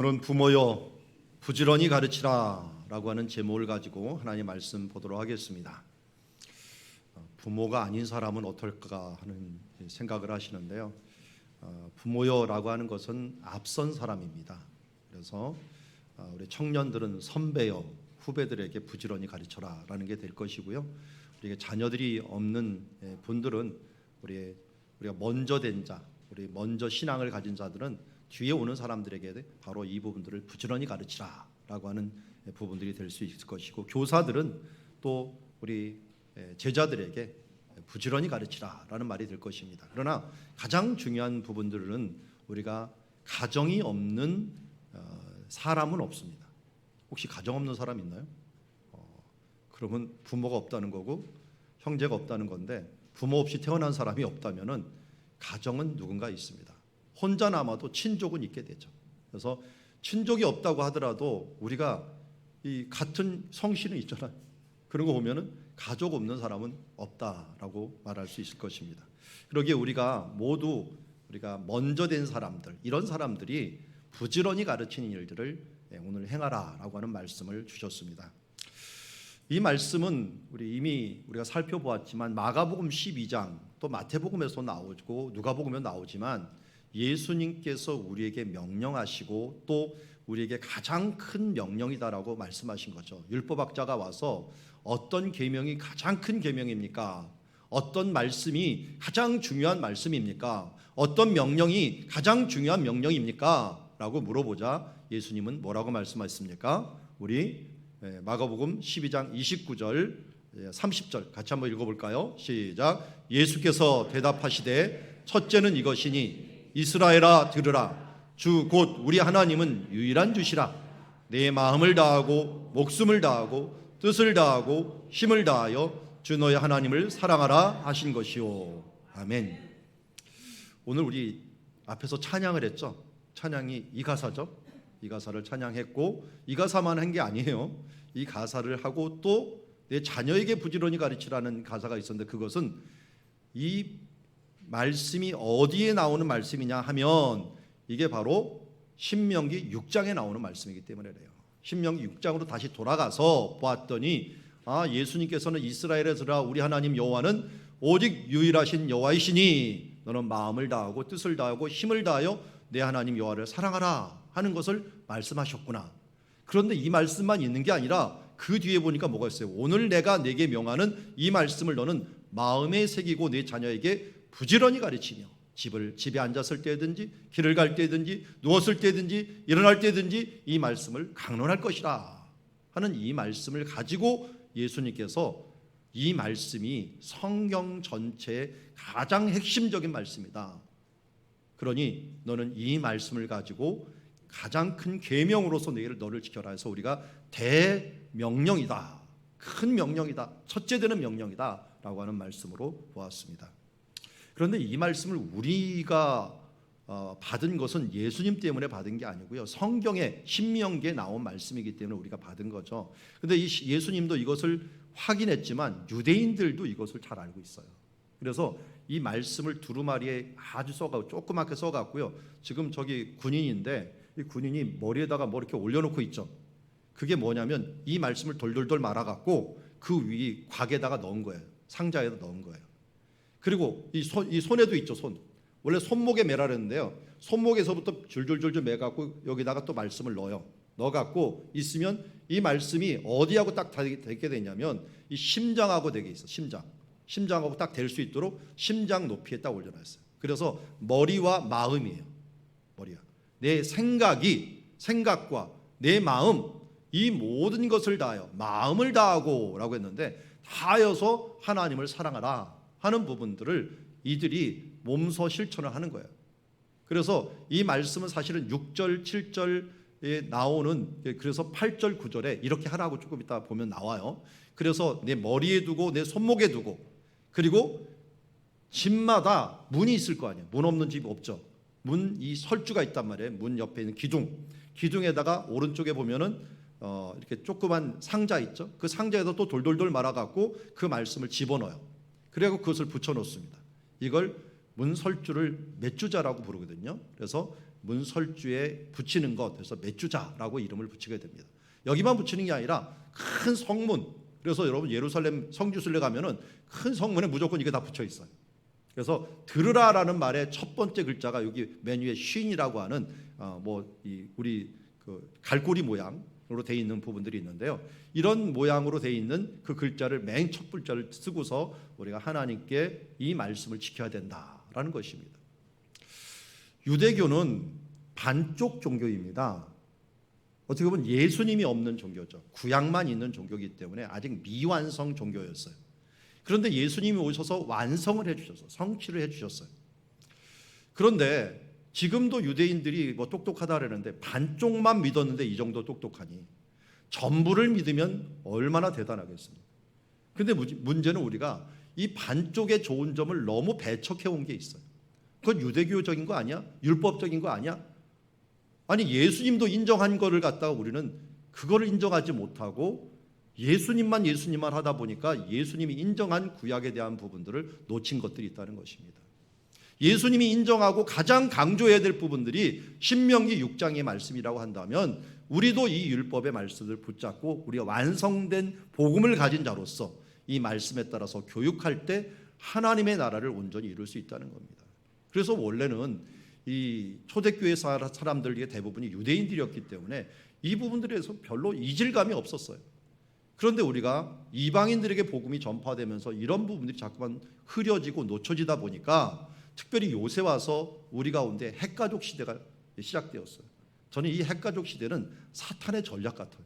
오늘은 부모여 부지런히 가르치라 라고 하는 제목을 가지고 하나님 말씀 보도록 하겠습니다. 부모가 아닌 사람은 어떨까 하는 생각을 하시는데요, 부모여라고 하는 것은 앞선 사람입니다. 그래서 우리 청년들은 선배여 후배들에게 부지런히 가르쳐라 라는 게 될 것이고요, 우리 자녀들이 없는 분들은 우리가 먼저 된 자, 우리 먼저 신앙을 가진 자들은 뒤에 오는 사람들에게 바로 이 부분들을 부지런히 가르치라 라고 하는 부분들이 될 수 있을 것이고, 교사들은 또 우리 제자들에게 부지런히 가르치라 라는 말이 될 것입니다. 그러나 가장 중요한 부분들은 우리가 가정이 없는 사람은 없습니다. 혹시 가정 없는 사람 있나요? 그러면 부모가 없다는 거고 형제가 없다는 건데, 부모 없이 태어난 사람이 없다면은 가정은 누군가 있습니다. 혼자 남아도 친족은 있게 되죠. 그래서 친족이 없다고 하더라도 우리가 이 같은 성씨는 있잖아요. 그런 거 보면은 가족 없는 사람은 없다라고 말할 수 있을 것입니다. 그러기에 우리가 모두 우리가 먼저 된 사람들, 이런 사람들이 부지런히 가르치는 일들을 오늘 행하라라고 하는 말씀을 주셨습니다. 이 말씀은 이미 우리가 살펴보았지만 마가복음 12장 또 마태복음에서 나오고 누가복음에 나오지만 예수님께서 우리에게 명령하시고 또 우리에게 가장 큰 명령이다라고 말씀하신 거죠. 율법학자가 와서 어떤 계명이 가장 큰 계명입니까? 어떤 말씀이 가장 중요한 말씀입니까? 어떤 명령이 가장 중요한 명령입니까? 라고 물어보자 예수님은 뭐라고 말씀하셨습니까? 우리 마가복음 12장 29절 30절 같이 한번 읽어볼까요? 시작. 예수께서 대답하시되 첫째는 이것이니 이스라엘아 들으라. 주 곧 우리 하나님은 유일한 주시라. 내 마음을 다하고 목숨을 다하고 뜻을 다하고 힘을 다하여 주 너의 하나님을 사랑하라 하신 것이요. 아멘. 오늘 우리 앞에서 찬양을 했죠. 찬양이 이 가사죠. 이 가사를 찬양했고, 이 가사만 한 게 아니에요. 이 가사를 하고 또 내 자녀에게 부지런히 가르치라는 가사가 있었는데, 그것은 이 말씀이 어디에 나오는 말씀이냐 하면 이게 바로 신명기 6장에 나오는 말씀이기 때문에 그래요. 신명기 6장으로 다시 돌아가서 보았더니 예수님께서는 이스라엘에 들으라. 우리 하나님 여호와는 오직 유일하신 여호와이시니 너는 마음을 다하고 뜻을 다하고 힘을 다하여 내 하나님 여호와를 사랑하라 하는 것을 말씀하셨구나. 그런데 이 말씀만 있는 게 아니라 그 뒤에 보니까 뭐가 있어요? 오늘 내가 내게 명하는 이 말씀을 너는 마음에 새기고 내 자녀에게 부지런히 가르치며 집에 앉았을 때든지 길을 갈 때든지 누웠을 때든지 일어날 때든지 이 말씀을 강론할 것이라 하는 이 말씀을 가지고 예수님께서 이 말씀이 성경 전체의 가장 핵심적인 말씀이다. 그러니 너는 이 말씀을 가지고 가장 큰 계명으로서 너를 지켜라 해서 우리가 대명령이다, 큰 명령이다, 첫째 되는 명령이다 라고 하는 말씀으로 보았습니다. 그런데 이 말씀을 우리가 받은 것은 예수님 때문에 받은 게 아니고요, 성경의 신명기에 나온 말씀이기 때문에 우리가 받은 거죠. 그런데 예수님도 이것을 확인했지만 유대인들도 이것을 잘 알고 있어요. 그래서 이 말씀을 두루마리에 아주 조그맣게 써갖고요, 지금 저기 군인인데 이 군인이 머리에다가 뭐 이렇게 올려놓고 있죠. 그게 뭐냐면 이 말씀을 돌돌돌 말아갖고 그 위 곽에다가 넣은 거예요. 상자에다 넣은 거예요. 그리고 이 손에도 있죠. 원래 손목에 매라 그랬는데요, 손목에서부터 줄줄줄줄 매갖고 여기다가 또 말씀을 넣어갖고 있으면 이 말씀이 어디하고 딱 되게 되냐면 이 심장하고 되게 있어. 심장하고 딱 될 수 있도록 심장 높이에 딱 올려놨어요. 그래서 머리와 마음이에요. 머리와 내 생각과 내 마음, 이 모든 것을 다하여 마음을 다하고 라고 했는데, 다하여서 하나님을 사랑하라 하는 부분들을 이들이 몸소 실천을 하는 거예요. 그래서 이 말씀은 사실은 6절 7절에 나오는, 그래서 8절 9절에 이렇게 하라고 조금 이따 보면 나와요. 그래서 내 머리에 두고 내 손목에 두고, 그리고 집마다 문이 있을 거 아니에요. 문 없는 집 없죠. 이 설주가 있단 말이에요. 문 옆에 있는 기둥에다가 오른쪽에 보면은 이렇게 조그만 상자 있죠. 그 상자에다 또 돌돌돌 말아갖고 그 말씀을 집어넣어요. 그리고 그것을 붙여놓습니다. 이걸 문설주를 맺주자라고 부르거든요. 그래서 문설주에 붙이는 것, 그래서 맺주자라고 이름을 붙이게 됩니다. 여기만 붙이는 게 아니라 큰 성문, 그래서 여러분 예루살렘 성지순례 가면은 큰 성문에 무조건 이게 다 붙여 있어요. 그래서 들으라라는 말의 첫 번째 글자가 여기 맨 위에 쉰이라고 하는 우리 그 갈고리 모양으로 돼 있는 부분들이 있는데요. 이런 모양으로 돼 있는 그 글자를 맨 첫 글자를 쓰고서 우리가 하나님께 이 말씀을 지켜야 된다라는 것입니다. 유대교는 반쪽 종교입니다. 어떻게 보면 예수님이 없는 종교죠. 구약만 있는 종교이기 때문에 아직 미완성 종교였어요. 그런데 예수님이 오셔서 완성을 해주셔서 성취를 해주셨어요. 그런데 지금도 유대인들이 똑똑하다 그러는데 반쪽만 믿었는데 이 정도 똑똑하니 전부를 믿으면 얼마나 대단하겠습니까? 그런데 문제는 우리가 이 반쪽의 좋은 점을 너무 배척해 온 게 있어요. 그건 유대교적인 거 아니야? 율법적인 거 아니야? 아니 예수님도 인정한 거를 갖다가 우리는 그거를 인정하지 못하고 예수님만 하다 보니까 예수님이 인정한 구약에 대한 부분들을 놓친 것들이 있다는 것입니다. 예수님이 인정하고 가장 강조해야 될 부분들이 신명기 6장의 말씀이라고 한다면 우리도 이 율법의 말씀을 붙잡고 우리가 완성된 복음을 가진 자로서 이 말씀에 따라서 교육할 때 하나님의 나라를 온전히 이룰 수 있다는 겁니다. 그래서 원래는 이 초대교회 사람들의 대부분이 유대인들이었기 때문에 이 부분들에 대해서 별로 이질감이 없었어요. 그런데 우리가 이방인들에게 복음이 전파되면서 이런 부분들이 자꾸만 흐려지고 놓쳐지다 보니까 특별히 요새 와서 우리 가운데 핵가족 시대가 시작되었어요. 저는 이 핵가족 시대는 사탄의 전략 같아요.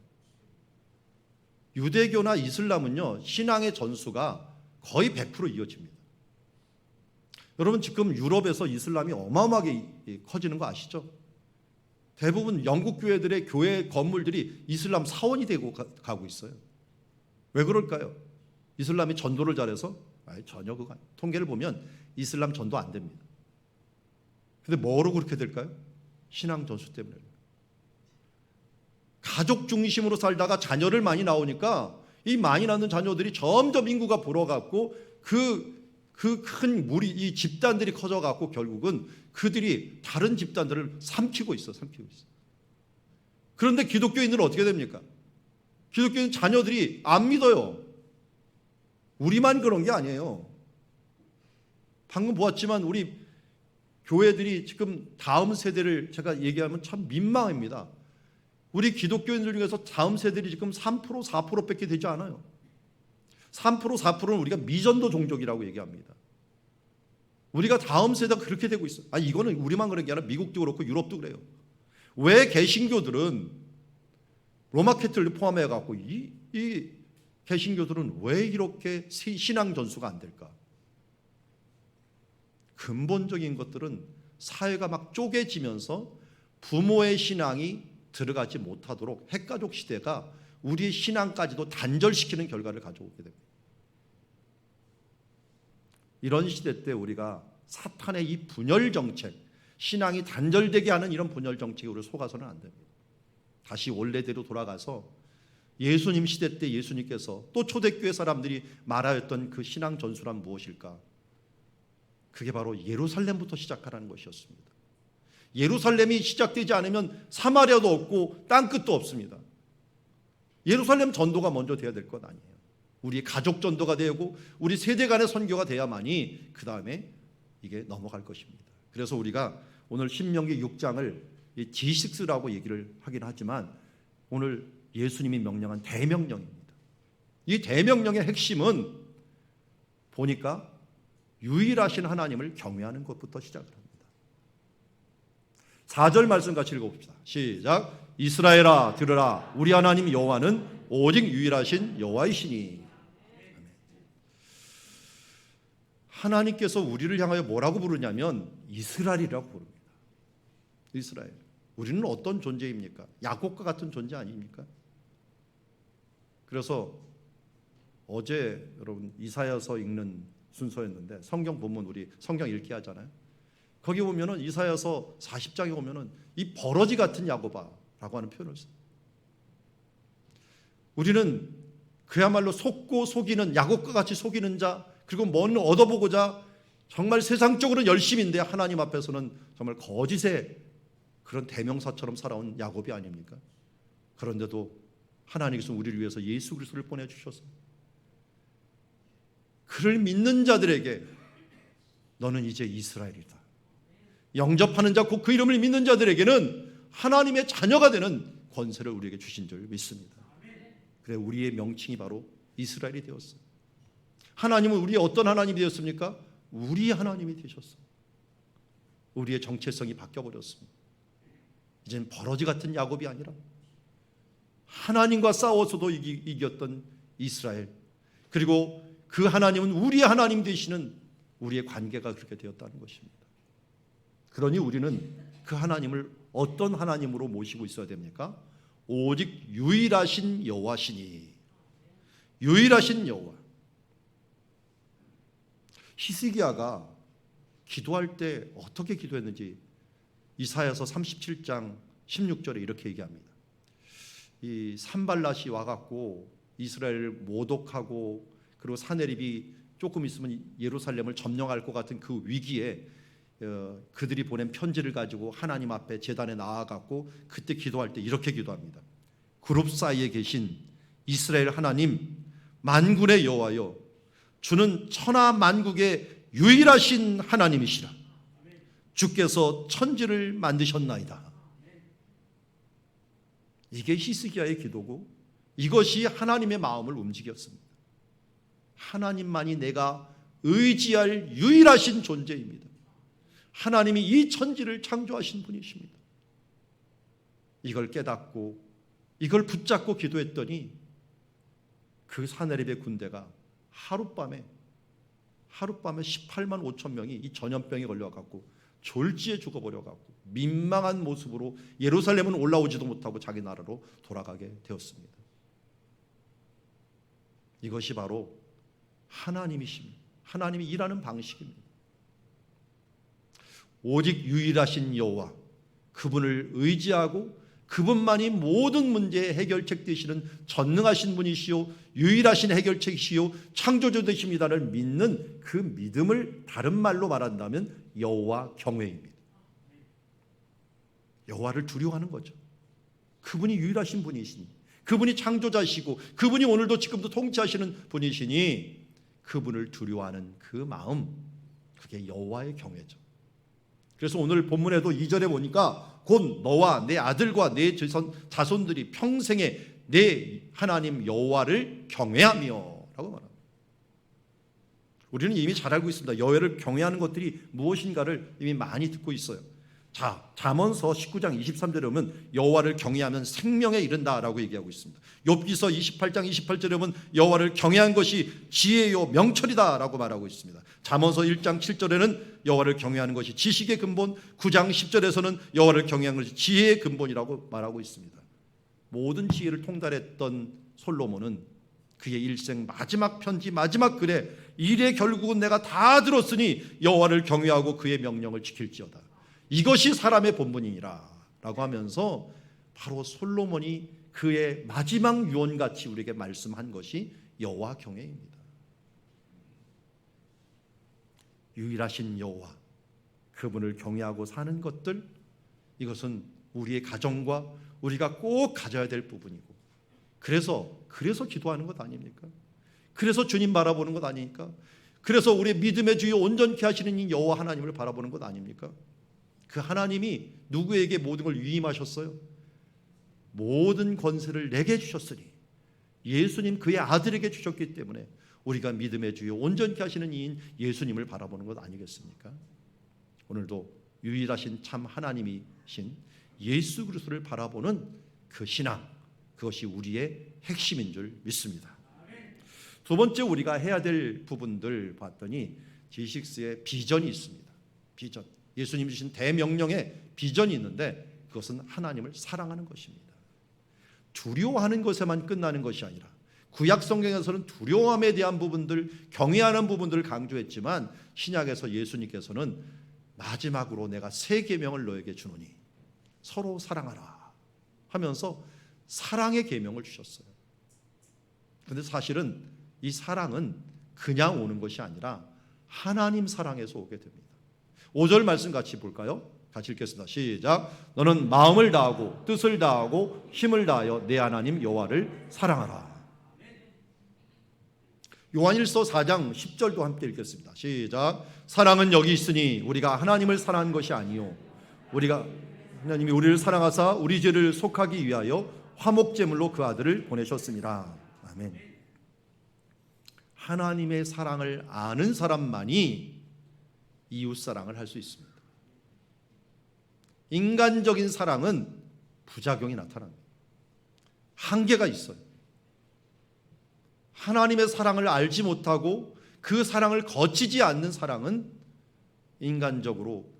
유대교나 이슬람은요, 신앙의 전수가 거의 100% 이어집니다. 여러분 지금 유럽에서 이슬람이 어마어마하게 커지는 거 아시죠? 대부분 영국 교회들의 교회 건물들이 이슬람 사원이 되고 가고 있어요. 왜 그럴까요? 이슬람이 전도를 잘해서? 전혀 그거 아니에요. 통계를 보면 이슬람 전도 안 됩니다. 근데 뭐로 그렇게 될까요? 신앙 전수 때문에. 가족 중심으로 살다가 자녀를 많이 나오니까 이 많이 낳는 자녀들이 점점 인구가 불어갖고 그 큰 무리, 이 집단들이 커져갖고 결국은 그들이 다른 집단들을 삼키고 있어. 그런데 기독교인들은 어떻게 됩니까? 기독교인 자녀들이 안 믿어요. 우리만 그런 게 아니에요. 방금 보았지만 우리 교회들이 지금 다음 세대를 제가 얘기하면 참 민망합니다. 우리 기독교인들 중에서 다음 세대들이 지금 3%, 4%밖에 되지 않아요. 3%, 4%는 우리가 미전도 종족이라고 얘기합니다. 우리가 다음 세대가 그렇게 되고 있어요. 이거는 우리만 그런 게 아니라 미국도 그렇고 유럽도 그래요. 왜 개신교들은 로마 캐톨릭 포함해갖고 이 개신교들은 왜 이렇게 신앙 전수가 안 될까? 근본적인 것들은 사회가 막 쪼개지면서 부모의 신앙이 들어가지 못하도록 핵가족 시대가 우리의 신앙까지도 단절시키는 결과를 가져오게 됩니다. 이런 시대 때 우리가 사탄의 이 분열 정책, 신앙이 단절되게 하는 이런 분열 정책에 우리가 속아서는 안 됩니다. 다시 원래대로 돌아가서 예수님 시대 때 예수님께서 또 초대교회 사람들이 말하였던 그 신앙 전수란 무엇일까? 그게 바로 예루살렘부터 시작하라는 것이었습니다. 예루살렘이 시작되지 않으면 사마리아도 없고 땅끝도 없습니다. 예루살렘 전도가 먼저 돼야 될 것 아니에요. 우리 가족 전도가 되고 우리 세대 간의 선교가 돼야만이 그 다음에 이게 넘어갈 것입니다. 그래서 우리가 오늘 신명기 6장을 G6라고 얘기를 하긴 하지만 오늘 예수님이 명령한 대명령입니다. 이 대명령의 핵심은 보니까 유일하신 하나님을 경외하는 것부터 시작을 합니다. 4절 말씀 같이 읽어봅시다. 시작. 이스라엘아 들으라, 우리 하나님 여호와는 오직 유일하신 여호와이시니. 하나님께서 우리를 향하여 뭐라고 부르냐면 이스라엘이라고 부릅니다. 이스라엘. 우리는 어떤 존재입니까? 야곱과 같은 존재 아닙니까? 그래서 어제 여러분 이사야서 읽는 순서였는데 성경 본문 우리 성경 읽기 하잖아요. 거기 보면은 이사야서 40장에 보면은 이 버러지 같은 야곱아라고 하는 표현을 써요. 우리는 그야말로 속고 속이는, 야곱과 같이 속이는 자, 그리고 뭔 얻어보고자 정말 세상적으로는 열심인데 하나님 앞에서는 정말 거짓의 그런 대명사처럼 살아온 야곱이 아닙니까? 그런데도 하나님께서 우리를 위해서 예수 그리스도를 보내주셨어요. 그를 믿는 자들에게 너는 이제 이스라엘이다. 영접하는 자, 곧 그 이름을 믿는 자들에게는 하나님의 자녀가 되는 권세를 우리에게 주신 줄 믿습니다. 그래 우리의 명칭이 바로 이스라엘이 되었어요. 하나님은 우리의 어떤 하나님이 되었습니까? 우리의 하나님이 되셨어요. 우리의 정체성이 바뀌어버렸습니다. 이제는 버러지 같은 야곱이 아니라 하나님과 싸워서도 이겼던 이스라엘, 그리고 그 하나님은 우리의 하나님 되시는 우리의 관계가 그렇게 되었다는 것입니다. 그러니 우리는 그 하나님을 어떤 하나님으로 모시고 있어야 됩니까? 오직 유일하신 여호와시니. 유일하신 여호와. 히스기야가 기도할 때 어떻게 기도했는지 이사야서 37장 16절에 이렇게 얘기합니다. 이 산발랏이 와갖고 이스라엘을 모독하고 그리고 사내립이 조금 있으면 예루살렘을 점령할 것 같은 그 위기에 그들이 보낸 편지를 가지고 하나님 앞에 제단에 나아갔고 그때 기도할 때 이렇게 기도합니다. 그룹 사이에 계신 이스라엘 하나님 만군의 여호와여, 주는 천하 만국의 유일하신 하나님이시라. 주께서 천지를 만드셨나이다. 이게 히스기야의 기도고 이것이 하나님의 마음을 움직였습니다. 하나님만이 내가 의지할 유일하신 존재입니다. 하나님이 이 천지를 창조하신 분이십니다. 이걸 깨닫고 이걸 붙잡고 기도했더니 그 사내립의 군대가 하룻밤에 18만 5천 명이 이 전염병에 걸려갖고 졸지에 죽어버려갖고 민망한 모습으로 예루살렘은 올라오지도 못하고 자기 나라로 돌아가게 되었습니다. 이것이 바로 하나님이십니다. 하나님이 일하는 방식입니다. 오직 유일하신 여호와, 그분을 의지하고 그분만이 모든 문제의 해결책 되시는 전능하신 분이시요 유일하신 해결책이시요 창조주 되십니다를 믿는 그 믿음을 다른 말로 말한다면 여호와 경외입니다. 여호와를 두려워하는 거죠. 그분이 유일하신 분이시니, 그분이 창조자시고 그분이 오늘도 지금도 통치하시는 분이시니 그분을 두려워하는 그 마음, 그게 여호와의 경외죠. 그래서 오늘 본문에도 2절에 보니까 곧 너와 내 아들과 내 자손들이 평생에 내 하나님 여호와를 경외하며 라고 말합니다. 우리는 이미 잘 알고 있습니다. 여호와를 경외하는 것들이 무엇인가를 이미 많이 듣고 있어요. 자, 잠언서 19장 23절에 보면 여호와를 경외하면 생명에 이른다라고 얘기하고 있습니다. 욥기서 28장 28절에 보면 여호와를 경외한 것이 지혜요 명철이다라고 말하고 있습니다. 잠언서 1장 7절에는 여호와를 경외하는 것이 지식의 근본, 9장 10절에서는 여호와를 경외하는 것이 지혜의 근본이라고 말하고 있습니다. 모든 지혜를 통달했던 솔로몬은 그의 일생 마지막 편지, 마지막 글에 이래 결국은 내가 다 들었으니 여호와를 경외하고 그의 명령을 지킬지어다. 이것이 사람의 본분이니라 라고 하면서 바로 솔로몬이 그의 마지막 유언같이 우리에게 말씀한 것이 여호와 경외입니다. 유일하신 여호와, 그분을 경외하고 사는 것들, 이것은 우리의 가정과 우리가 꼭 가져야 될 부분이고, 그래서 기도하는 것 아닙니까? 그래서 주님 바라보는 것 아닙니까? 그래서 우리의 믿음의 주요 온전케 하시는 이 여호와 하나님을 바라보는 것 아닙니까? 그 하나님이 누구에게 모든 걸 위임하셨어요? 모든 권세를 내게 주셨으니 예수님 그의 아들에게 주셨기 때문에 우리가 믿음의 주요 온전케 하시는 이인 예수님을 바라보는 것 아니겠습니까? 오늘도 유일하신 참 하나님이신 예수 그리스도를 바라보는 그 신앙, 그것이 우리의 핵심인 줄 믿습니다. 두 번째 우리가 해야 될 부분들 봤더니 G6의 비전이 있습니다. 비전. 예수님 주신 대명령에 비전이 있는데 그것은 하나님을 사랑하는 것입니다. 두려워하는 것에만 끝나는 것이 아니라 구약 성경에서는 두려움에 대한 부분들, 경외하는 부분들을 강조했지만 신약에서 예수님께서는 마지막으로 내가 새 계명을 너에게 주노니 서로 사랑하라 하면서 사랑의 계명을 주셨어요. 그런데 사실은 이 사랑은 그냥 오는 것이 아니라 하나님 사랑에서 오게 됩니다. 5절 말씀 같이 볼까요? 같이 읽겠습니다. 시작. 너는 마음을 다하고 뜻을 다하고 힘을 다하여 내 하나님 여호와를 사랑하라. 요한일서 4장 10절도 함께 읽겠습니다. 시작. 사랑은 여기 있으니 우리가 하나님을 사랑한 것이 아니요 하나님이 우리를 사랑하사 우리 죄를 속하기 위하여 화목제물로 그 아들을 보내셨습니다. 아멘. 하나님의 사랑을 아는 사람만이 이웃 사랑을 할 수 있습니다. 인간적인 사랑은 부작용이 나타납니다. 한계가 있어요. 하나님의 사랑을 알지 못하고 그 사랑을 거치지 않는 사랑은 인간적으로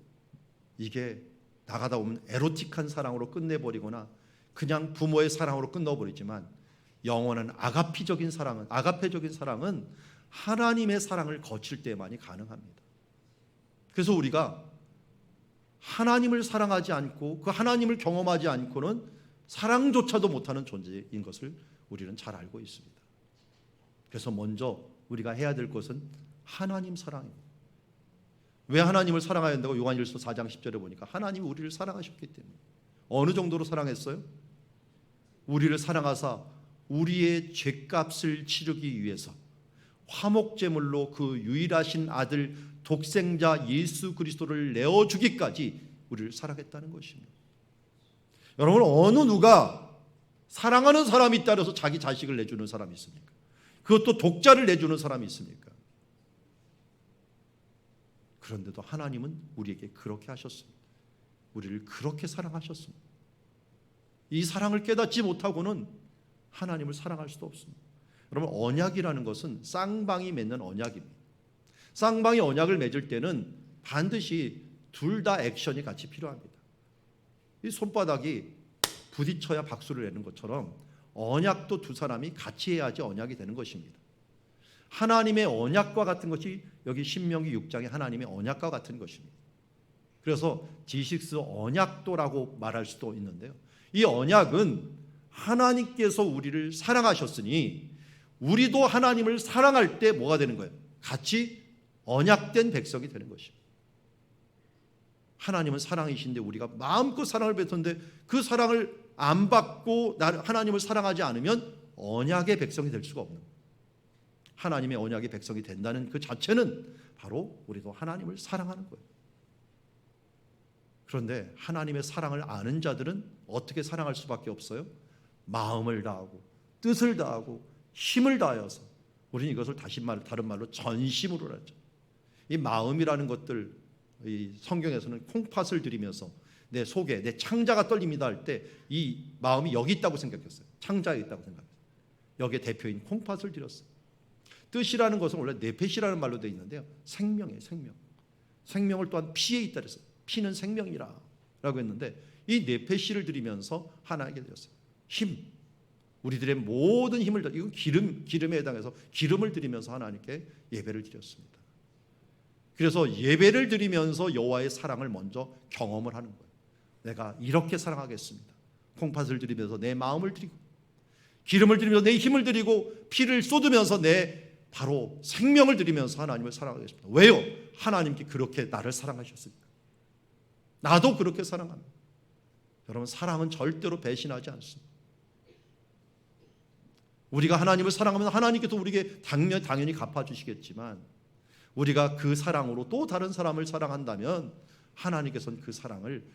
이게 나가다 보면 에로틱한 사랑으로 끝내버리거나 그냥 부모의 사랑으로 끝내버리지만 영원한 아가페적인 사랑은 하나님의 사랑을 거칠 때만이 가능합니다. 그래서 우리가 하나님을 사랑하지 않고 그 하나님을 경험하지 않고는 사랑조차도 못하는 존재인 것을 우리는 잘 알고 있습니다. 그래서 먼저 우리가 해야 될 것은 하나님 사랑입니다. 왜 하나님을 사랑해야 한다고? 요한일서 4장 10절에 보니까 하나님이 우리를 사랑하셨기 때문에. 어느 정도로 사랑했어요? 우리를 사랑하사 우리의 죄값을 치르기 위해서 화목제물로 그 유일하신 아들 독생자 예수 그리스도를 내어주기까지 우리를 사랑했다는 것입니다. 여러분, 어느 누가 사랑하는 사람이 있다 해서 자기 자식을 내주는 사람이 있습니까? 그것도 독자를 내주는 사람이 있습니까? 그런데도 하나님은 우리에게 그렇게 하셨습니다. 우리를 그렇게 사랑하셨습니다. 이 사랑을 깨닫지 못하고는 하나님을 사랑할 수도 없습니다. 여러분, 언약이라는 것은 쌍방이 맺는 언약입니다. 쌍방이 언약을 맺을 때는 반드시 둘 다 액션이 같이 필요합니다. 이 손바닥이 부딪혀야 박수를 내는 것처럼 언약도 두 사람이 같이 해야지 언약이 되는 것입니다. 하나님의 언약과 같은 것이 여기 신명기 6장의 하나님의 언약과 같은 것입니다. 그래서 G6 언약도라고 말할 수도 있는데요. 이 언약은 하나님께서 우리를 사랑하셨으니 우리도 하나님을 사랑할 때 뭐가 되는 거예요? 같이 언약된 백성이 되는 것입니다. 하나님은 사랑이신데 우리가 마음껏 사랑을 베푸는데 그 사랑을 안 받고 하나님을 사랑하지 않으면 언약의 백성이 될 수가 없는 거예요. 하나님의 언약의 백성이 된다는 그 자체는 바로 우리도 하나님을 사랑하는 거예요. 그런데 하나님의 사랑을 아는 자들은 어떻게 사랑할 수밖에 없어요? 마음을 다하고 뜻을 다하고 힘을 다하여서, 우리는 이것을 다른 말로 전심으로 하죠. 이 마음이라는 것들, 이 성경에서는 콩팥을 들이면서 내 속에 내 창자가 떨립니다 할 때 이 마음이 여기 있다고 생각했어요. 창자에 있다고 생각했어요. 여기에 대표인 콩팥을 들였어요. 뜻이라는 것은 원래 네펫이라는 말로 되어 있는데요, 생명이에요. 생명을 또한 피에 있다 그랬어요. 피는 생명이라 라고 했는데 이 네펫을 들이면서 하나님께 드렸어요. 힘, 우리들의 모든 힘을 이건 기름에 해당해서 기름을 드리면서 하나님께 예배를 드렸습니다. 그래서 예배를 드리면서 여호와의 사랑을 먼저 경험을 하는 거예요. 내가 이렇게 사랑하겠습니다. 콩팥을 드리면서 내 마음을 드리고, 기름을 드리면서 내 힘을 드리고, 피를 쏟으면서 내 바로 생명을 드리면서 하나님을 사랑하겠습니다. 왜요? 하나님께 그렇게 나를 사랑하셨으니까. 나도 그렇게 사랑합니다. 여러분, 사랑은 절대로 배신하지 않습니다. 우리가 하나님을 사랑하면 하나님께서 우리에게 당연히 갚아주시겠지만, 우리가 그 사랑으로 또 다른 사람을 사랑한다면 하나님께서는 그 사랑을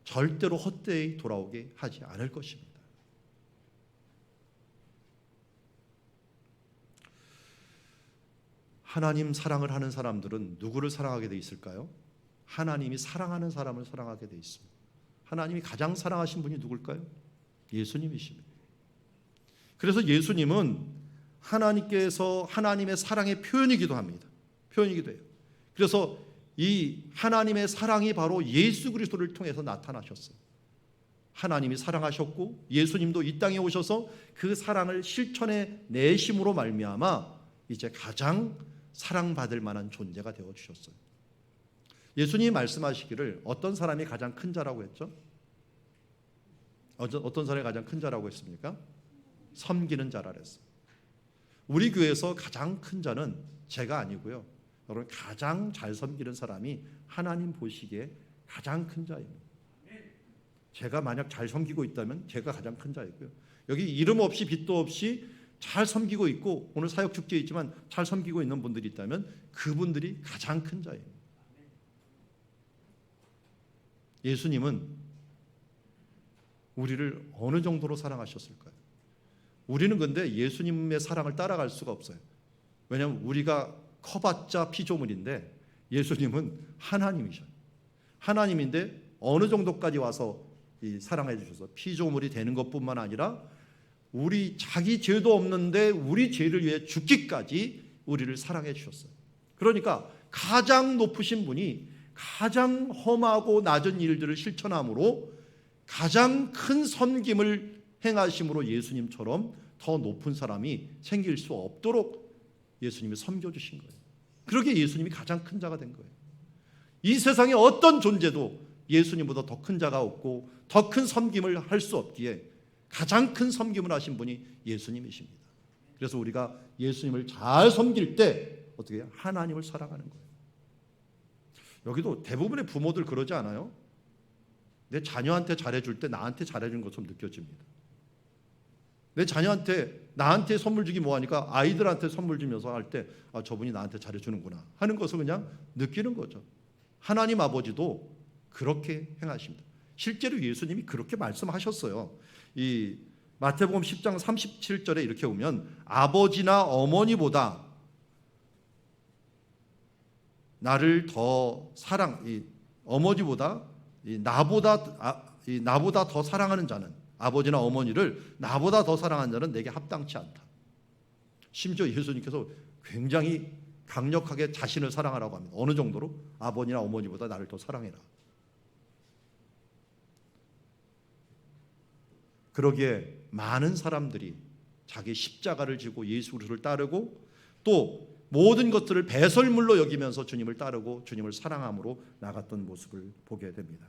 절대로 헛되이 돌아오게 하지 않을 것입니다. 하나님 사랑을 하는 사람들은 누구를 사랑하게 돼 있을까요? 하나님이 사랑하는 사람을 사랑하게 돼 있습니다. 하나님이 가장 사랑하신 분이 누굴까요? 예수님이십니다. 그래서 예수님은 하나님께서 하나님의 사랑의 표현이기도 합니다. 표현이기도 해요. 그래서 이 하나님의 사랑이 바로 예수 그리스도를 통해서 나타나셨어요. 하나님이 사랑하셨고 예수님도 이 땅에 오셔서 그 사랑을 실천해 내심으로 말미암아 이제 가장 사랑받을 만한 존재가 되어 주셨어요. 예수님이 말씀하시기를 어떤 사람이 가장 큰 자라고 했죠? 어떤 사람이 가장 큰 자라고 했습니까? 섬기는 자라 그랬어요. 우리 교회에서 가장 큰 자는 제가 아니고요, 여러분, 가장 잘 섬기는 사람이 하나님 보시기에 가장 큰 자입니다. 제가 만약 잘 섬기고 있다면 제가 가장 큰 자이고요. 여기 이름 없이 빚도 없이 잘 섬기고 있고 오늘 사역 축제에 있지만 잘 섬기고 있는 분들이 있다면 그분들이 가장 큰 자입니다. 예수님은 우리를 어느 정도로 사랑하셨을까요? 우리는 근데 예수님의 사랑을 따라갈 수가 없어요. 왜냐하면 우리가 커봤자 피조물인데 예수님은 하나님이셔요. 하나님인데 어느 정도까지 와서 이 사랑해 주셔서 피조물이 되는 것뿐만 아니라 우리 자기 죄도 없는데 우리 죄를 위해 죽기까지 우리를 사랑해 주셨어요. 그러니까 가장 높으신 분이 가장 험하고 낮은 일들을 실천함으로 가장 큰 섬김을 행하심으로 예수님처럼 더 높은 사람이 생길 수 없도록 예수님이 섬겨주신 거예요. 그러기에 예수님이 가장 큰 자가 된 거예요. 이 세상에 어떤 존재도 예수님보다 더 큰 자가 없고 더 큰 섬김을 할 수 없기에 가장 큰 섬김을 하신 분이 예수님이십니다. 그래서 우리가 예수님을 잘 섬길 때 어떻게 해요? 하나님을 사랑하는 거예요. 여기도 대부분의 부모들 그러지 않아요? 내 자녀한테 잘해줄 때 나한테 잘해준 것처럼 느껴집니다. 내 자녀한테 나한테 선물 주기 뭐하니까 아이들한테 선물 주면서 할 때 저분이 나한테 잘해주는구나 하는 것을 그냥 느끼는 거죠. 하나님 아버지도 그렇게 행하십니다. 실제로 예수님이 그렇게 말씀하셨어요. 이 마태복음 10장 37절에 이렇게 보면 아버지나 어머니보다 나를 더 어머니보다 나보다 더 사랑하는 자는 아버지나 어머니를 나보다 더 사랑하는 자는 내게 합당치 않다. 심지어 예수님께서 굉장히 강력하게 자신을 사랑하라고 합니다. 어느 정도로? 아버지나 어머니보다 나를 더 사랑해라. 그러기에 많은 사람들이 자기 십자가를 지고 예수 그리스도를 따르고 또 모든 것들을 배설물로 여기면서 주님을 따르고 주님을 사랑함으로 나갔던 모습을 보게 됩니다.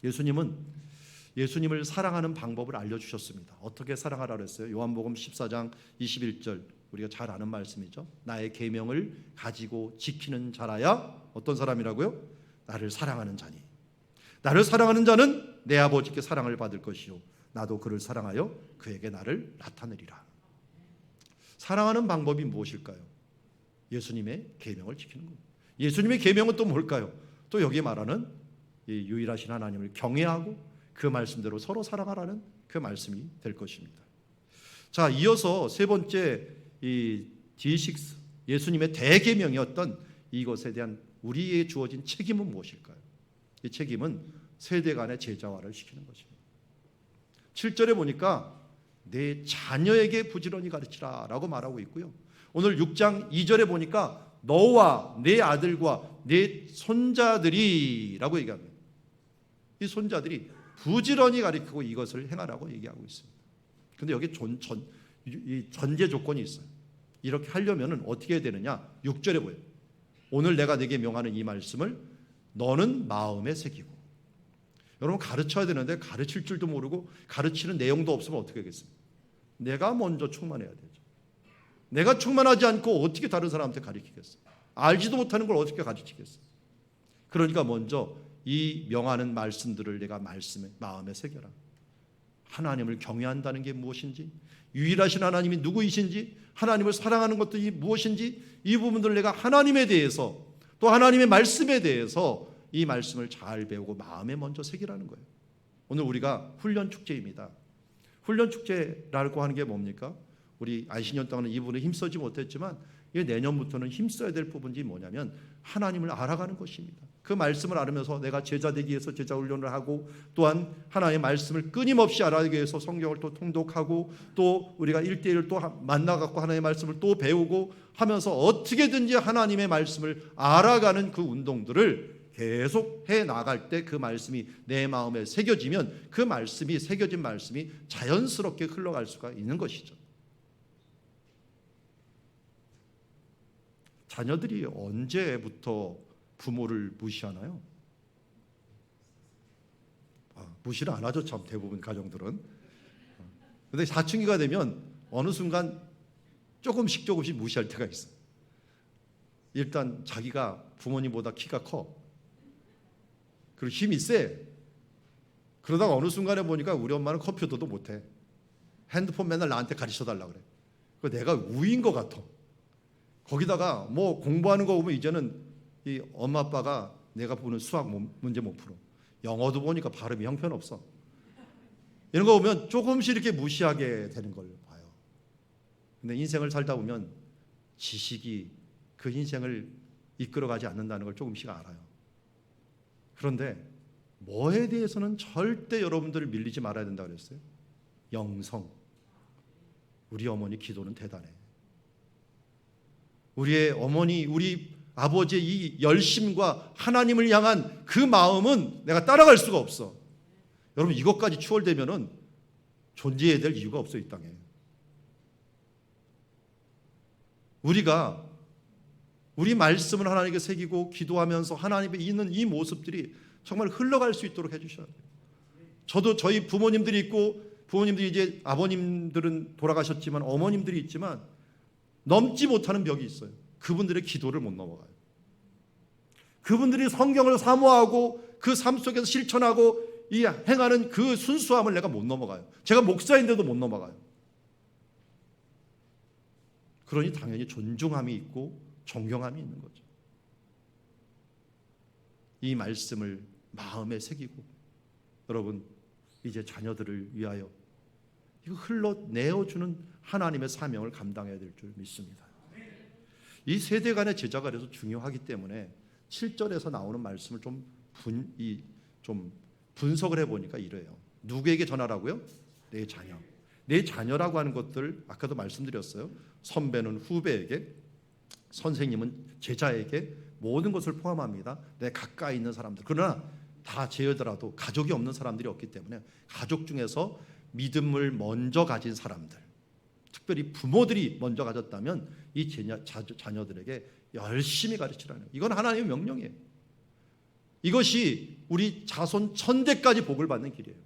예수님을 사랑하는 방법을 알려주셨습니다. 어떻게 사랑하라 그랬어요? 요한복음 14장 21절 우리가 잘 아는 말씀이죠. 나의 계명을 가지고 지키는 자라야 어떤 사람이라고요? 나를 사랑하는 자니. 나를 사랑하는 자는 내 아버지께 사랑을 받을 것이요 나도 그를 사랑하여 그에게 나를 나타내리라. 사랑하는 방법이 무엇일까요? 예수님의 계명을 지키는 겁니다. 예수님의 계명은 또 뭘까요? 또 여기 말하는 이 유일하신 하나님을 경외하고 그 말씀대로 서로 사랑하라는 그 말씀이 될 것입니다. 자, 이어서 세 번째 이 D6 예수님의 대계명이었던 이것에 대한 우리에게 주어진 책임은 무엇일까요? 이 책임은 세대 간의 제자화를 시키는 것입니다. 7절에 보니까 내 자녀에게 부지런히 가르치라 라고 말하고 있고요. 오늘 6장 2절에 보니까 너와 내 아들과 내 손자들이 라고 얘기합니다. 이 손자들이 부지런히 가르치고 이것을 행하라고 얘기하고 있습니다. 그런데 여기 전제 조건이 있어요. 이렇게 하려면 어떻게 해야 되느냐? 6절에 보여요. 오늘 내가 네게 명하는 이 말씀을 너는 마음에 새기고. 여러분 가르쳐야 되는데 가르칠 줄도 모르고 가르치는 내용도 없으면 어떻게 하겠습니까? 내가 먼저 충만해야 되죠. 내가 충만하지 않고 어떻게 다른 사람한테 가르치겠어요? 알지도 못하는 걸 어떻게 가르치겠어요? 그러니까 먼저 이 명하는 말씀들을 내가 마음에 새겨라. 하나님을 경외한다는 게 무엇인지, 유일하신 하나님이 누구이신지, 하나님을 사랑하는 것들이 무엇인지, 이 부분들을 내가 하나님에 대해서 또 하나님의 말씀에 대해서 이 말씀을 잘 배우고 마음에 먼저 새기라는 거예요. 오늘 우리가 훈련 축제입니다. 훈련 축제라고 하는 게 뭡니까? 우리 안식년 동안은 이 부분에 힘쓰지 못했지만 내년부터는 힘써야 될 부분이 뭐냐면 하나님을 알아가는 것입니다. 그 말씀을 알으면서 내가 제자 되기 위해서 제자 훈련을 하고 또한 하나님의 말씀을 끊임없이 알아가기 위해서 성경을 또 통독하고 또 우리가 1대1을 또 만나갖고 하나님의 말씀을 또 배우고 하면서 어떻게든지 하나님의 말씀을 알아가는 그 운동들을 계속 해 나갈 때 그 말씀이 내 마음에 새겨지면 그 말씀이 새겨진 말씀이 자연스럽게 흘러갈 수가 있는 것이죠. 자녀들이 언제부터 부모를 무시하나요? 무시를 안 하죠, 참 대부분 가정들은. 그런데 사춘기가 되면 어느 순간 조금씩 무시할 때가 있어요. 일단 자기가 부모님보다 키가 커. 그리고 힘이 세. 그러다가 어느 순간에 보니까 우리 엄마는 컴퓨터도 못해. 핸드폰 맨날 나한테 가르쳐달라 그래. 그 내가 우인 것 같아. 거기다가 뭐 공부하는 거 보면 이제는 이 엄마 아빠가 내가 보는 수학 문제 못 풀어. 영어도 보니까 발음이 형편없어. 이런 거 보면 조금씩 이렇게 무시하게 되는 걸 봐요. 근데 인생을 살다 보면 지식이 그 인생을 이끌어가지 않는다는 걸 조금씩 알아요. 그런데 뭐에 대해서는 절대 여러분들을 밀리지 말아야 된다 그랬어요? 영성. 우리 어머니 기도는 대단해. 우리의 어머니, 우리 아버지의 이 열심과 하나님을 향한 그 마음은 내가 따라갈 수가 없어. 여러분 이것까지 추월되면은 존재해야 될 이유가 없어 이 땅에. 우리가 우리 말씀을 하나님께 새기고 기도하면서 하나님의 있는 이 모습들이 정말 흘러갈 수 있도록 해주셔야 돼요. 저도 저희 부모님들이 있고 부모님들이 이제 아버님들은 돌아가셨지만 어머님들이 있지만 넘지 못하는 벽이 있어요. 그분들의 기도를 못 넘어가요. 그분들이 성경을 사모하고 그 삶 속에서 실천하고 이 행하는 그 순수함을 내가 못 넘어가요. 제가 목사인데도 못 넘어가요. 그러니 당연히 존중함이 있고 존경함이 있는 거죠. 이 말씀을 마음에 새기고 여러분 이제 자녀들을 위하여 이거 흘러내어주는 하나님의 사명을 감당해야 될 줄 믿습니다. 이 세대 간의 제자가 그래서 중요하기 때문에 7절에서 나오는 말씀을 좀 분석을 해보니까 이래요. 누구에게 전하라고요? 내 자녀. 내 자녀라고 하는 것들 아까도 말씀드렸어요. 선배는 후배에게, 선생님은 제자에게 모든 것을 포함합니다. 내 가까이 있는 사람들. 그러나 다 제어더라도 가족이 없는 사람들이 없기 때문에 가족 중에서 믿음을 먼저 가진 사람들, 특별히 부모들이 먼저 가졌다면 이 자녀들에게 열심히 가르치라는 거예요. 이건 하나님의 명령이에요. 이것이 우리 자손 천대까지 복을 받는 길이에요.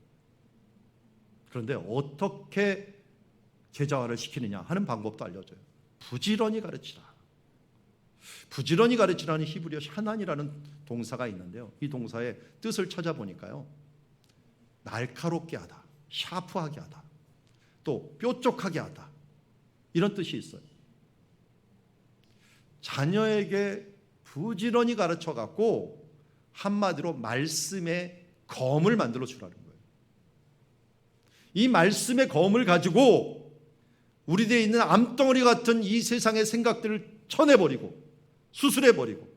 그런데 어떻게 제자화를 시키느냐 하는 방법도 알려줘요. 부지런히 가르치라. 부지런히 가르치라는 히브리어 샤난이라는 동사가 있는데요. 이 동사의 뜻을 찾아보니까요. 날카롭게 하다, 샤프하게 하다, 또 뾰족하게 하다 이런 뜻이 있어요. 자녀에게 부지런히 가르쳐갖고 한마디로 말씀의 검을 만들어 주라는 거예요. 이 말씀의 검을 가지고 우리들에 있는 암덩어리 같은 이 세상의 생각들을 쳐내버리고 수술해버리고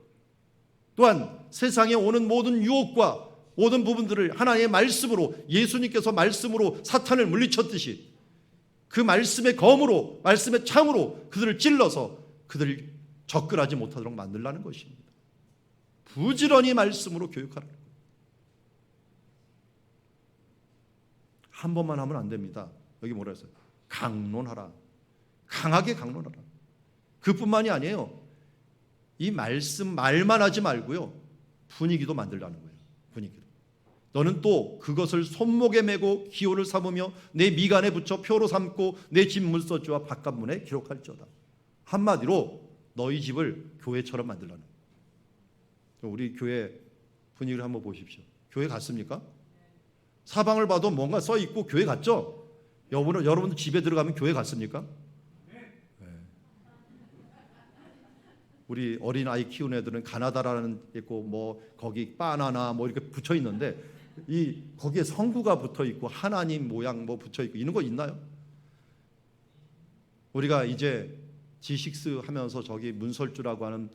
또한 세상에 오는 모든 유혹과 모든 부분들을 하나님의 말씀으로 예수님께서 말씀으로 사탄을 물리쳤듯이 그 말씀의 검으로 말씀의 창으로 그들을 찔러서 그들을 접근하지 못하도록 만들라는 것입니다. 부지런히 말씀으로 교육하라는 거예요. 한 번만 하면 안 됩니다. 여기 뭐라 했어요? 강론하라. 강하게 강론하라. 그뿐만이 아니에요. 이 말씀 말만 하지 말고요. 분위기도 만들라는 거예요. 분위기도. 너는 또 그것을 손목에 메고 기호를 삼으며 내 미간에 붙여 표로 삼고 내 집 문서주와 바깥문에 기록할지어다. 한마디로 너희 집을 교회처럼 만들라는 거예요. 우리 교회 분위기를 한번 보십시오. 교회 갔습니까? 사방을 봐도 뭔가 써 있고 교회 갔죠? 여러분들 집에 들어가면 교회 갔습니까? 네. 우리 어린 아이 키우는 애들은 가나다라는 있고 뭐 거기 바나나 뭐 이렇게 붙여 있는데 이 거기에 성구가 붙어 있고 하나님 모양 뭐 붙여 있고 이런 거 있나요? 우리가 이제 G6 하면서 저기 문설주라고 하는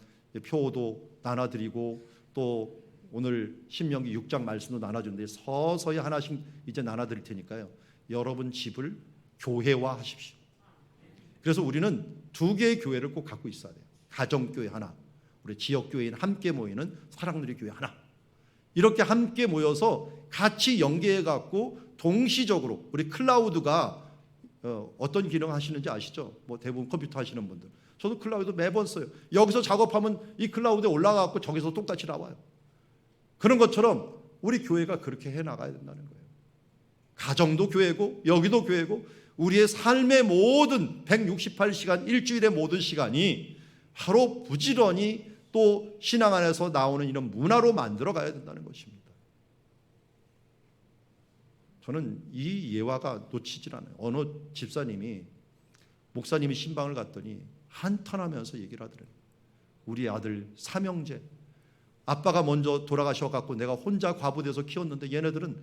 표도 나눠드리고 또 오늘 신명기 6장 말씀도 나눠주는데 서서히 하나씩 이제 나눠드릴 테니까요. 여러분 집을 교회화하십시오. 그래서 우리는 2개의 교회를 꼭 갖고 있어야 돼요. 가정교회 하나, 우리 지역교회인 함께 모이는 사랑누리 교회 하나. 이렇게 함께 모여서 같이 연계해갖고 동시적으로 우리 클라우드가 어떤 기능 하시는지 아시죠? 뭐 대부분 컴퓨터 하시는 분들. 저도 클라우드 매번 써요. 여기서 작업하면 이 클라우드에 올라가고 저기서 똑같이 나와요. 그런 것처럼 우리 교회가 그렇게 해나가야 된다는 거예요. 가정도 교회고 여기도 교회고 우리의 삶의 모든 168시간 일주일의 모든 시간이 바로 부지런히 또 신앙 안에서 나오는 이런 문화로 만들어 가야 된다는 것입니다. 저는 이 예화가 놓치질 않아요. 어느 집사님이 목사님이 신방을 갔더니 한탄하면서 얘기를 하더래요. 우리 아들 삼형제, 아빠가 먼저 돌아가셔갖고 내가 혼자 과부돼서 키웠는데 얘네들은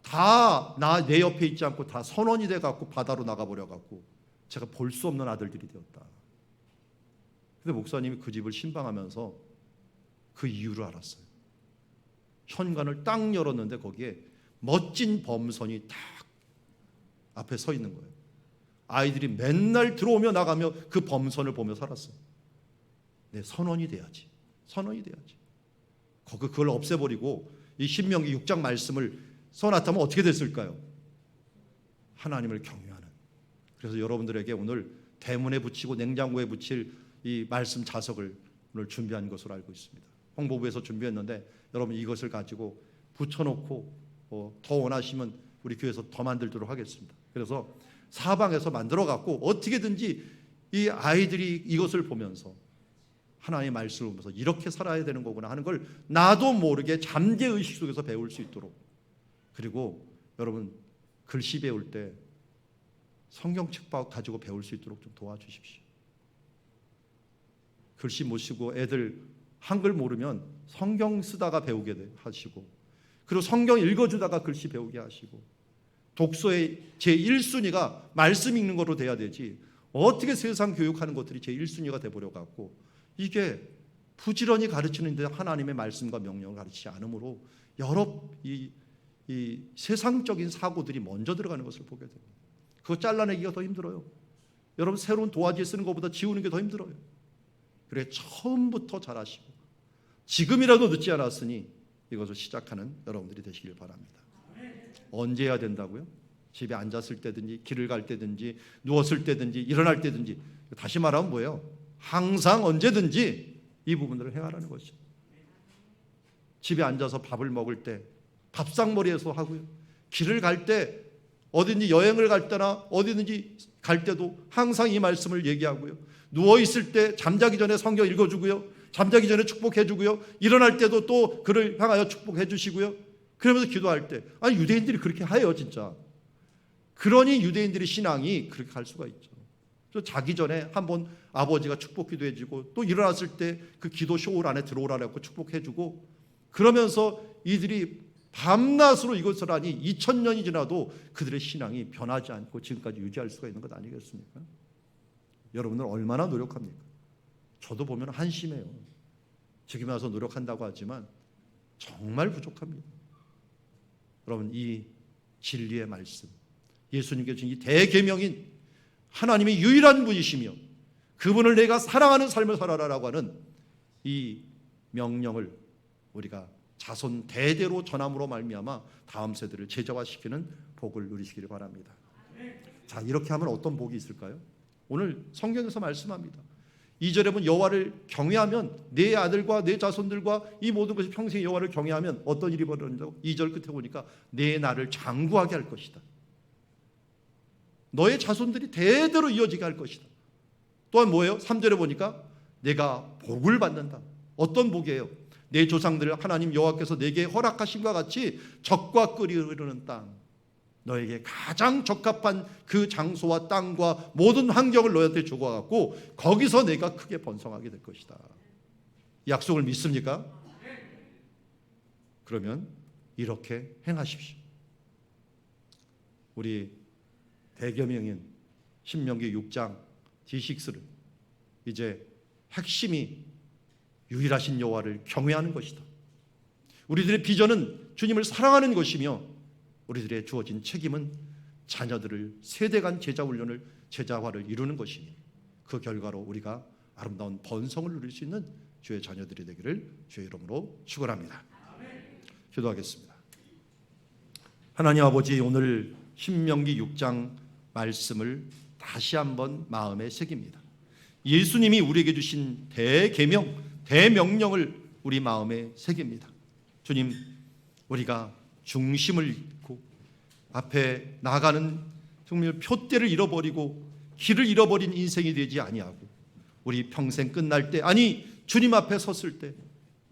다 내 옆에 있지 않고 다 선원이 돼갖고 바다로 나가버려갖고 제가 볼 수 없는 아들들이 되었다. 근데 목사님이 그 집을 신방하면서 그 이유를 알았어요. 현관을 딱 열었는데 거기에 멋진 범선이 딱 앞에 서 있는 거예요. 아이들이 맨날 들어오며 나가며 그 범선을 보며 살았어요. 내 선원이 돼야지. 선원이 돼야지. 그걸 없애버리고 이 신명기 6장 말씀을 써놨다면 어떻게 됐을까요? 하나님을 경외하는. 그래서 여러분들에게 오늘 대문에 붙이고 냉장고에 붙일 이 말씀 자석을 오늘 준비한 것으로 알고 있습니다. 홍보부에서 준비했는데 여러분 이것을 가지고 붙여놓고 더 원하시면 우리 교회에서 더 만들도록 하겠습니다. 그래서 사방에서 만들어 갖고 어떻게든지 이 아이들이 이것을 보면서 하나님의 말씀을 보면서 이렇게 살아야 되는 거구나 하는 걸 나도 모르게 잠재의식 속에서 배울 수 있도록. 그리고 여러분 글씨 배울 때 성경책 가지고 배울 수 있도록 좀 도와주십시오. 글씨 못 쓰고 애들 한글 모르면 성경 쓰다가 배우게 하시고, 그리고 성경 읽어주다가 글씨 배우게 하시고, 독서의 제1순위가 말씀 읽는 거로 돼야 되지 어떻게 세상 교육하는 것들이 제1순위가 돼버려 갖고 이게 부지런히 가르치는데 하나님의 말씀과 명령을 가르치지 않으므로 여러 이 세상적인 사고들이 먼저 들어가는 것을 보게 됩니다. 그거 잘라내기가 더 힘들어요. 여러분 새로운 도화지 쓰는 것보다 지우는 게 더 힘들어요. 그래 처음부터 잘하시고 지금이라도 늦지 않았으니 이것을 시작하는 여러분들이 되시길 바랍니다. 언제 해야 된다고요? 집에 앉았을 때든지 길을 갈 때든지 누웠을 때든지 일어날 때든지. 다시 말하면 뭐예요? 항상 언제든지 이 부분들을 행하라는 것이죠. 집에 앉아서 밥을 먹을 때 밥상머리에서 하고요. 길을 갈 때 어디든지 여행을 갈 때나 어디든지 갈 때도 항상 이 말씀을 얘기하고요. 누워있을 때 잠자기 전에 성경 읽어주고요. 잠자기 전에 축복해주고요. 일어날 때도 또 그를 향하여 축복해주시고요. 그러면서 기도할 때 아니 유대인들이 그렇게 해요 진짜. 그러니 유대인들의 신앙이 그렇게 갈 수가 있죠. 그래서 자기 전에 한번 아버지가 축복 기도해주고 또 일어났을 때 그 기도 쇼울 안에 들어오라고 축복해주고 그러면서 이들이 밤낮으로 이것을 하니 2000년이 지나도 그들의 신앙이 변하지 않고 지금까지 유지할 수가 있는 것 아니겠습니까? 여러분들 얼마나 노력합니까? 저도 보면 한심해요. 지금 와서 노력한다고 하지만 정말 부족합니다. 여러분 이 진리의 말씀, 예수님께 주신 이 대계명인 하나님의 유일한 분이시며 그분을 내가 사랑하는 삶을 살아라라고 하는 이 명령을 우리가 자손 대대로 전함으로 말미암아 다음 세대를 제자화시키는 복을 누리시기를 바랍니다. 자, 이렇게 하면 어떤 복이 있을까요? 오늘 성경에서 말씀합니다. 2절에 보면 여호와를 경외하면 내 아들과 내 자손들과 이 모든 것이 평생 여호와를 경외하면 어떤 일이 벌어진다고? 2절 끝에 보니까 내 나를 장구하게 할 것이다. 너의 자손들이 대대로 이어지게 할 것이다. 또한 뭐예요? 3절에 보니까 내가 복을 받는다. 어떤 복이에요? 내 조상들을 하나님 여호와께서 내게 허락하신과 같이 적과 꿀이 흐르는 땅, 너에게 가장 적합한 그 장소와 땅과 모든 환경을 너희한테 주어갖고 거기서 내가 크게 번성하게 될 것이다. 이 약속을 믿습니까? 그러면 이렇게 행하십시오. 우리 대계명인 신명기 6장 D6를 이제 핵심이 유일하신 여호와를 경외하는 것이다. 우리들의 비전은 주님을 사랑하는 것이며 우리들의 주어진 책임은 자녀들을 세대간 제자훈련을 제자화를 이루는 것이니 그 결과로 우리가 아름다운 번성을 누릴 수 있는 주의 자녀들이 되기를 주의 이름으로 축원합니다. 기도하겠습니다. 하나님 아버지, 오늘 신명기 6장 말씀을 다시 한번 마음에 새깁니다. 예수님이 우리에게 주신 대계명, 대명령을 우리 마음에 새깁니다. 주님, 우리가 중심을 잃고 앞에 나가는 정말 표대를 잃어버리고 길을 잃어버린 인생이 되지 아니하고 우리 평생 끝날 때, 아니 주님 앞에 섰을 때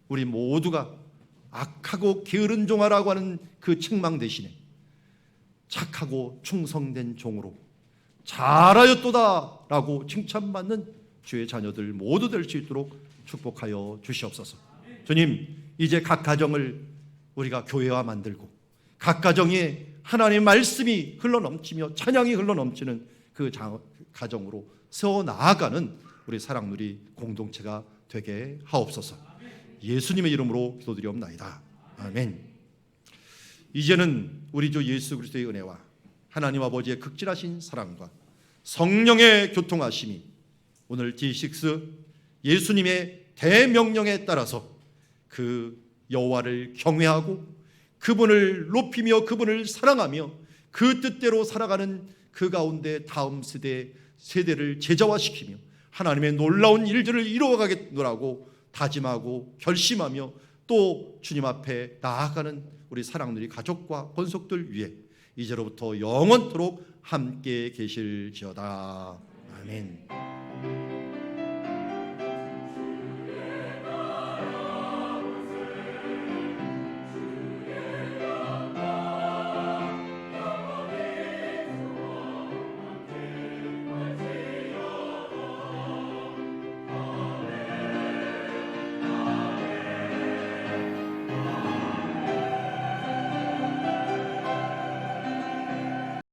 우리 모두가 악하고 게으른 종아라고 하는 그 책망 대신에 착하고 충성된 종으로 잘하였도다라고 칭찬받는 주의 자녀들 모두 될 수 있도록 축복하여 주시옵소서. 주님, 이제 각 가정을 우리가 교회화 만들고 각 가정에 하나님의 말씀이 흘러넘치며 찬양이 흘러넘치는 그 가정으로 세워 나아가는 우리 사랑누리 공동체가 되게 하옵소서. 예수님의 이름으로 기도드리옵나이다. 아멘. 이제는 우리 주 예수 그리스도의 은혜와 하나님 아버지의 극진하신 사랑과 성령의 교통하심이 오늘 D6 예수님의 대명령에 따라서 그 여호와를 경외하고 그분을 높이며 그분을 사랑하며 그 뜻대로 살아가는 그 가운데 다음 세대를 제자화시키며 하나님의 놀라운 일들을 이루어가겠노라고 다짐하고 결심하며 또 주님 앞에 나아가는 우리 사랑누리 가족과 권속들 위해 이제로부터 영원토록 함께 계실지어다. 아멘.